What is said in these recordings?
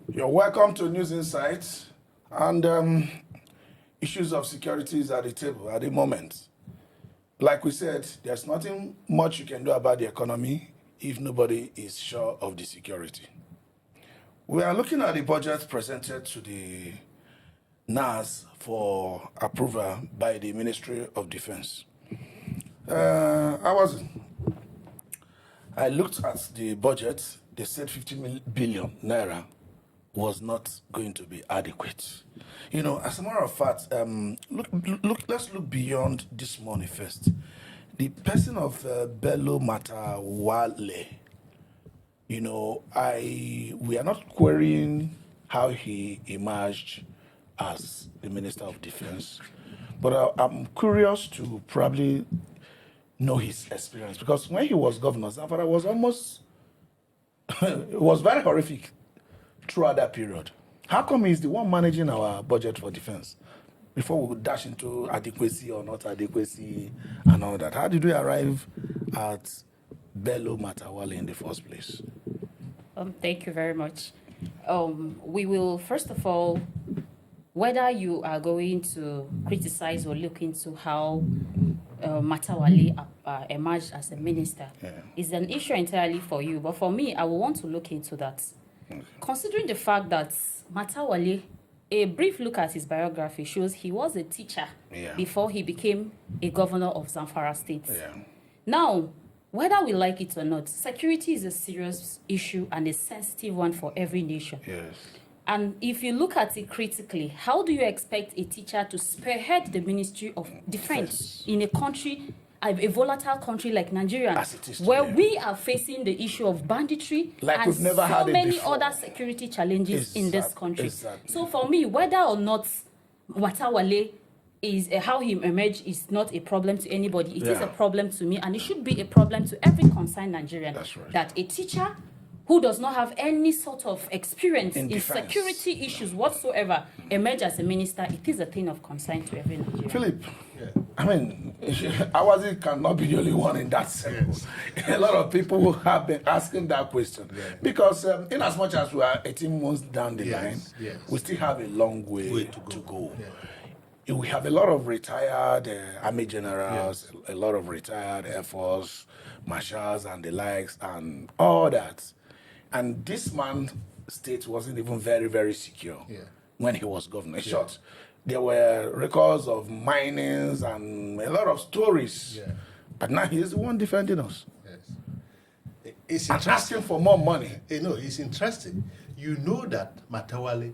You're welcome to News Insights, and issues of security is at the table at the moment. Like we said, there's nothing much you can do about the economy if nobody is sure of the security. We are looking at the budget presented to the NAS for approval by the Ministry of Defense. I looked at the budget. They said 50 billion naira was not going to be adequate. You know, as a matter of fact, let's look beyond this money first. The person of Bello Matawalle, you know, we are not querying how he emerged as the Minister of Defense, but I'm curious to probably know his experience, because when he was governor, Zamfara was almost, it was very horrific throughout that period. How come he's the one managing our budget for defense? Before we dash into adequacy or not adequacy and all that, how did we arrive at Bello Matawalle in the first place? Thank you very much. We will, first of all, whether you are going to criticize or look into how Matawalle emerged as a minister is an issue entirely for you. But for me, I will want to look into that. Okay. Considering the fact that Matawalle, a brief look at his biography shows he was a teacher before he became a governor of Zamfara State. Now, whether we like it or not, security is a serious issue and a sensitive one for every nation. And if you look at it critically, how do you expect a teacher to spearhead the Ministry of Defense in a country, a volatile country like Nigeria, where we are facing the issue of banditry and so many other security challenges in this country? So for me, whether or not Matawalle is how he emerged is not a problem to anybody. It is a problem to me, and it should be a problem to every concerned Nigerian. That a teacher who does not have any sort of experience in security issues whatsoever emerge as a minister, it is a thing of concern to every Nigerian. Philip, I mean, Awazi cannot be the only one in that sense. A lot of people have been asking that question. Because in as much as we are 18 months down the line, we still have a long way to go. We have a lot of retired army generals, a lot of retired Air Force marshals and the likes and all that. And this man's state wasn't even very, very secure when he was governor. In short, there were records of minings and a lot of stories. But now he's the one defending us. It's and asking for more money. You know, it's interesting. You know that Matawalle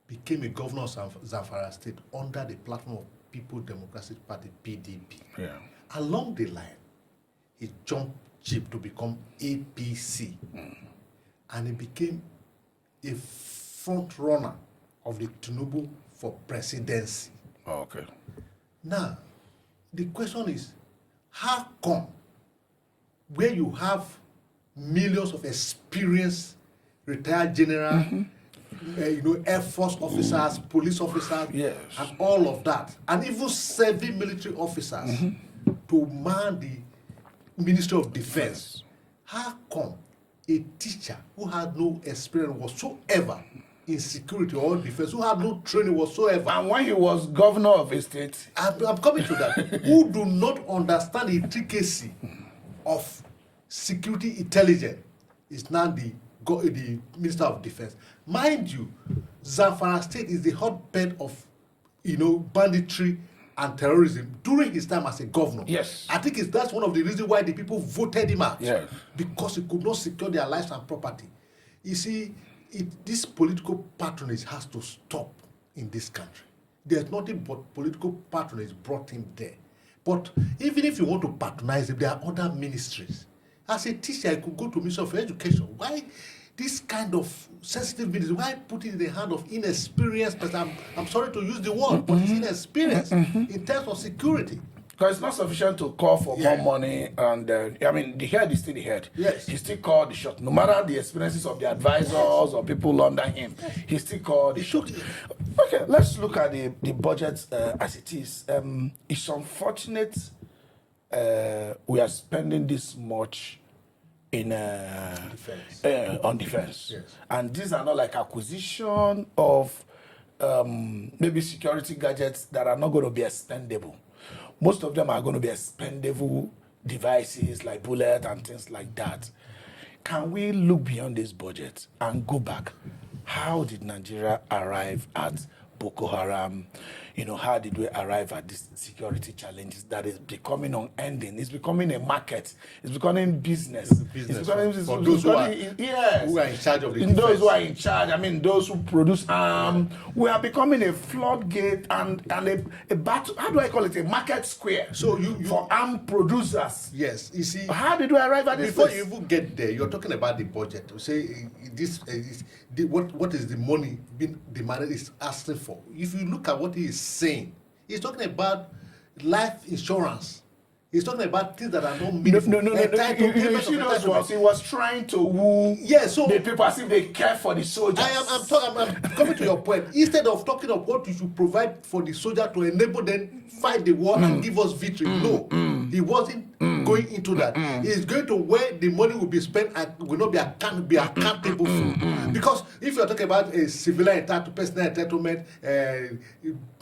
became a governor of Zamfara State under the platform of People's Democratic Party, PDP. Along the line, he jumped ship to become APC. And he became a front runner of the Tinubu for presidency. Now, the question is, how come where you have millions of experienced retired general, Air Force officers, police officers, and all of that, and even serving military officers to man the Ministry of Defense, how come a teacher who had no experience whatsoever in security or defense, who had no training whatsoever, and when he was governor of a state, I'm coming to that, who do not understand the intricacy of security intelligence, is now the Minister of Defense. Mind you, Zamfara State is the hotbed of, banditry and terrorism during his time as a governor. I think that's one of the reasons why the people voted him out. Because he could not secure their lives and property. You see, this political patronage has to stop in this country. There's nothing but political patronage brought him there. But even if you want to patronize him, there are other ministries. As a teacher, I could go to Ministry of Education. Why this kind of sensitive ministry? Why put it in the hand of inexperienced person? I'm sorry to use the word, but it's inexperienced in terms of security. Because it's not sufficient to call for more money, and the head is still the head. He still called the shot. No matter the experiences of the advisors or people under him, he still called the shot. Okay, let's look at the budget as it is. It's unfortunate we are spending this much in on defense. Yes. And these are not like acquisition of maybe security gadgets that are not going to be expendable. Most of them are going to be expendable devices like bullet and things like that. Can we look beyond this budget and go back? How did Nigeria arrive at Boko Haram? You know, how did we arrive at these security challenges that is becoming unending? It's becoming a market. It's becoming business. Business It's becoming for those who are in charge of the defense. Those who are in charge, I mean, those who produce arms. We are becoming a floodgate and a battle. How do I call it? A market square. So you for arm producers. Yes, you see. How did we arrive at this? Before place? you even get there, you're talking about the budget. Say what is the money being demanded is asking for. If you look at what he is saying, he's talking about life insurance. He's talking about things that are not meaningful. No. You see those ones. He was trying to woo the people as if they care for the soldiers. I'm coming to your point. Instead of talking of what you should provide for the soldier to enable them fight the war and give us victory, no, he wasn't going into that. He's going to where the money will be spent and will not be accountable for. Because if you're talking about a civilian entitlement, personal entitlement,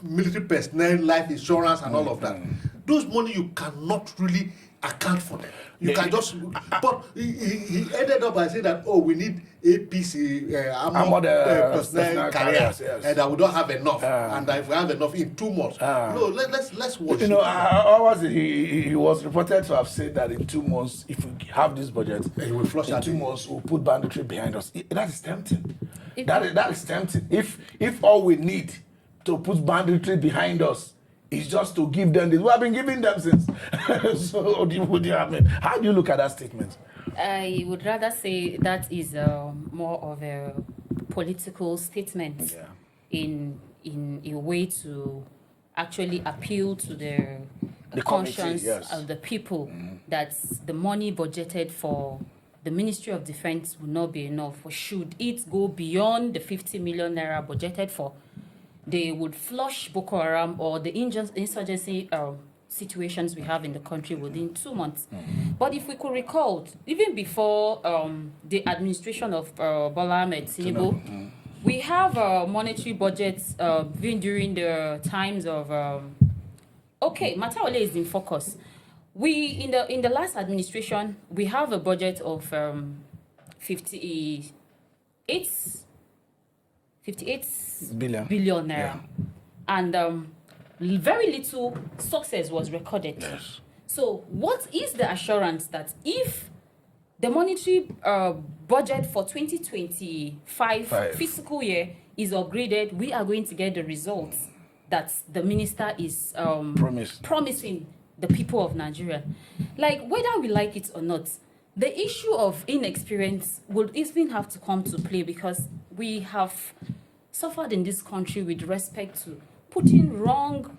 military personnel, life insurance, and all of that, those money you cannot really account for them. You can just. But he ended up by saying that we need APC armored personnel carriers, yes. And that we don't have enough, and that if we have enough in 2 months, no, let's watch. You know, he was reported to have said that in 2 months, if we have this budget, he will flush in out 2 months we'll put banditry behind us. That is tempting. That is tempting. If all we need to put banditry behind us is just to give them this. We have been giving them since. So, how do you look at that statement? I would rather say that is more of a political statement in a way to actually appeal to the conscience of the people that the money budgeted for the Ministry of Defense will not be enough. Or should it go beyond the 50 million naira budgeted for, they would flush Boko Haram or the insurgency situations we have in the country within 2 months. But if we could recall, even before the administration of Bola Ahmed Tinubu, we have monetary budgets even during the times of Matawalle is in focus. We in the last administration we have a budget of 58 billion naira, and very little success was recorded. Yes. So what is the assurance that if the monetary budget for 2025 fiscal year is upgraded, we are going to get the results that the minister is promising the people of Nigeria? Like, whether we like it or not, the issue of inexperience would even have to come to play, because we have suffered in this country with respect to putting wrong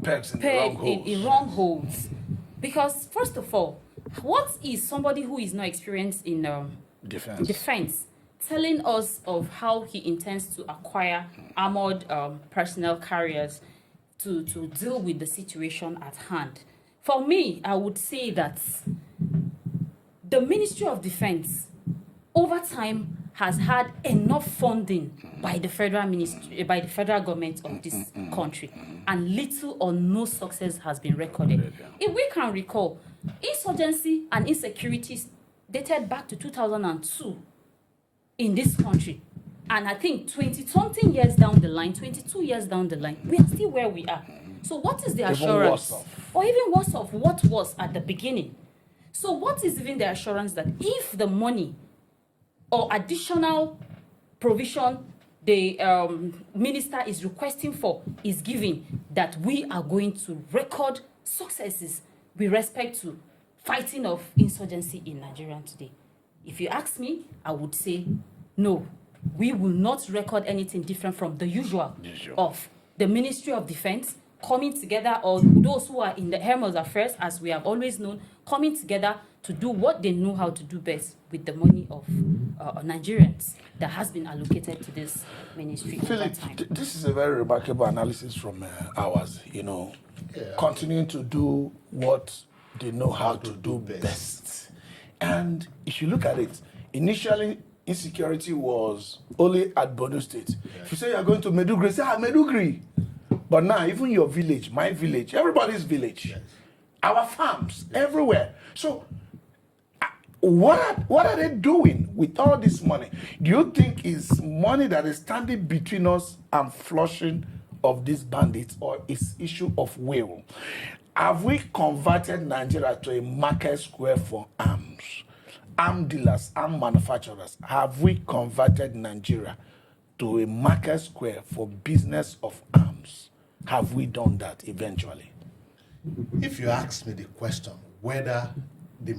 pegs in wrong holes. Because first of all, what is somebody who is not experienced in defense telling us of how he intends to acquire armored personnel carriers to deal with the situation at hand? For me, I would say that the Ministry of Defense over time has had enough funding by the federal government of this country, and little or no success has been recorded. If we can recall, insurgency and insecurities dated back to 2002 in this country, and I think 20-something years down the line, 22 years down the line, we are still where we are. So what is the assurance, or even worse of what was at the beginning? So what is even the assurance that if the money or additional provision the minister is requesting for is given, that we are going to record successes with respect to fighting of insurgency in Nigeria today? If you ask me, I would say no. We will not record anything different from the usual of the Ministry of Defense coming together, or those who are in the helm of affairs, as we have always known, coming together to do what they know how to do best with the money of Nigerians that has been allocated to this ministry over time. This is a very remarkable analysis from ours, continuing to do what they know how to do best. And if you look at it, initially insecurity was only at Borno State. If you say you're going to Medugri, say, Medugri. But now, even your village, my village, everybody's village, our farms, everywhere. So, what are they doing with all this money? Do you think it's money that is standing between us and flushing of these bandits, or is issue of will? Have we converted Nigeria to a market square for arms? Arm dealers, arm manufacturers, have we converted Nigeria to a market square for business of arms? Have we done that eventually? If you ask me the question whether if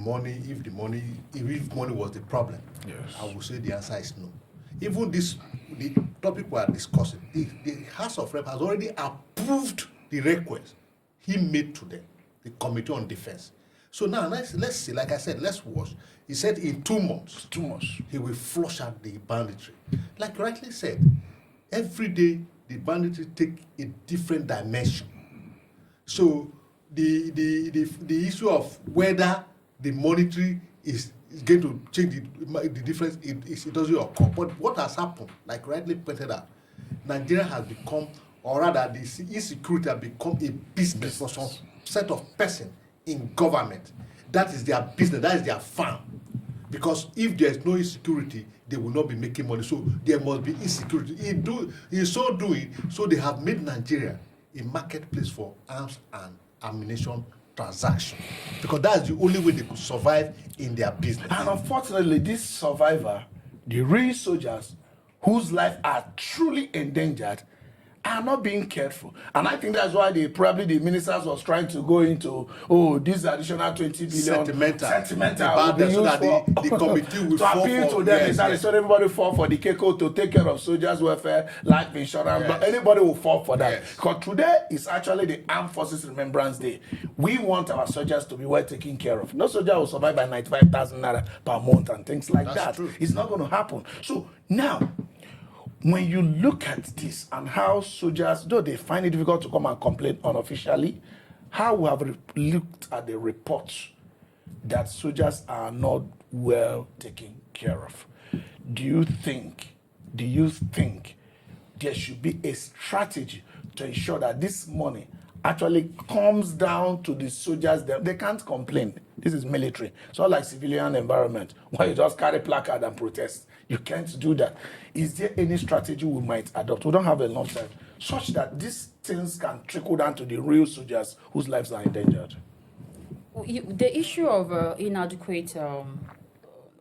money was the problem, yes, I will say the answer is no. Even the topic we are discussing, the House of Rep has already approved the request he made to them, the Committee on Defense. So now let's see, like I said, let's watch. He said in 2 months, he will flush out the banditry. Like you rightly said, every day the banditry take a different dimension. So the issue of whether the monetary is going to change the difference, it doesn't occur. But what has happened, like rightly pointed out, Nigeria has become, or rather the insecurity has become a business for some set of persons in government. That is their business, that is their farm. Because if there is no insecurity, they will not be making money. So there must be insecurity. In so doing, so they have made Nigeria a marketplace for arms and ammunition transaction. Because that's the only way they could survive in their business. And unfortunately, this survivor, the real soldiers whose lives are truly endangered, are not being cared for. And I think that's why the ministers was trying to go into, this additional 20 billion sentimental will be used so that for the committee will to appeal to them. Yes. So everybody fall for the Keiko to take care of soldiers' welfare, life insurance, but anybody will fall for that. Yes. Because today is actually the Armed Forces Remembrance Day. We want our soldiers to be well taken care of. No soldier will survive by 95,000 naira per month and things like that. True. It's not going to happen. So now, when you look at this and how soldiers, though they find it difficult to come and complain unofficially, how we have looked at the reports that soldiers are not well taken care of, do you think there should be a strategy to ensure that this money actually comes down to the soldiers? They can't complain. This is military. It's not like civilian environment where you just carry placard and protest. You can't do that. Is there any strategy we might adopt? We don't have enough time, such that these things can trickle down to the real soldiers whose lives are endangered. The issue of inadequate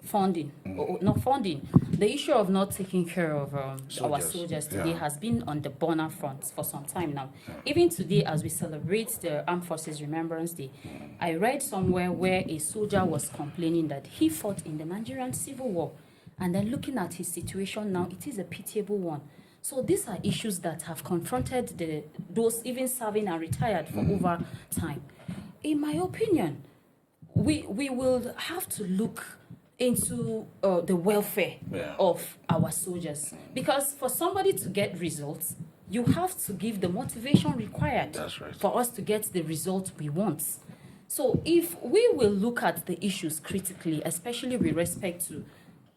funding, or not funding, the issue of not taking care of our soldiers today has been on the burner front for some time now. Even today, as we celebrate the Armed Forces Remembrance Day, I read somewhere where a soldier was complaining that he fought in the Nigerian Civil War. And then looking at his situation now, it is a pitiable one. So these are issues that have confronted those even serving and retired for over time. In my opinion, we will have to look into the welfare of our soldiers. Because for somebody to get results, you have to give the motivation required for us to get the result we want. So if we will look at the issues critically, especially with respect to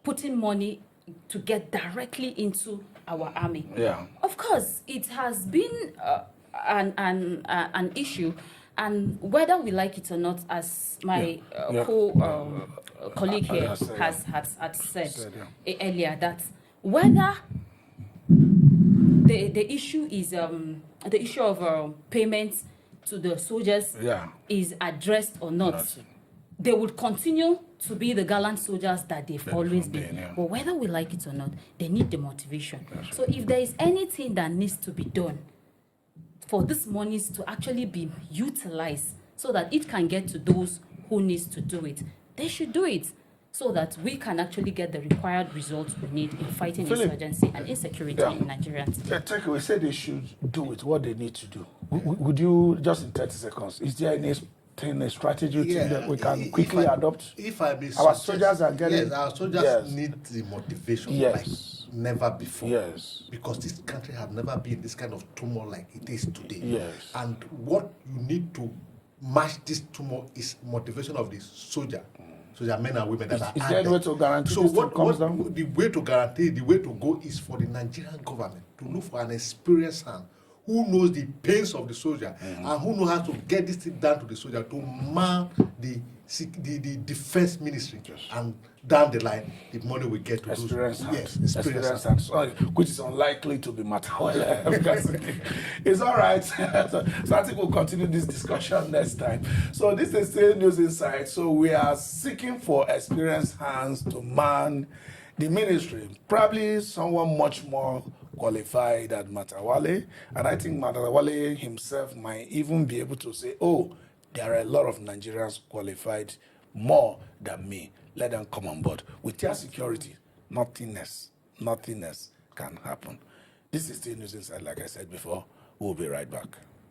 putting money to get directly into our army. Of course, it has been an issue, and whether we like it or not, as my colleague here had said earlier, that whether the issue is the issue of payments to the soldiers is addressed or not, they would continue to be the gallant soldiers that they've always been. But whether we like it or not, they need the motivation. So if there is anything that needs to be done for these monies to actually be utilized so that it can get to those who needs to do it, they should do it so that we can actually get the required results we need in fighting insurgency and insecurity in Nigeria today. We said they should do it, what they need to do. Would you, just in 30 seconds, is there any a strategy that we can quickly adopt? If I may our soldiers are getting... Yes, our soldiers need the motivation like never before. Because this country has never been this kind of turmoil like it is today. And what you need to match this turmoil is motivation of the soldier. So there are men and women that are Is there any way to guarantee so this what, thing comes what down? the way to guarantee, the way to go is for the Nigerian government to look for an experienced hand who knows the pains of the soldier and who knows how to get this thing down to the soldier to man the defense ministry, and down the line the money will get to Experience those. hand. Yes, experience hand. So, which is unlikely to be Matawalle. Because it's all right. So I think we'll continue this discussion next time. So this is still News Insight. So we are seeking for experienced hands to man the ministry. Probably someone much more qualified than Matawalle. And I think Matawalle himself might even be able to say, oh, there are a lot of Nigerians qualified more than me. Let them come on board. With their security, nothing else can happen. This is still News Inside. Like I said before, we'll be right back.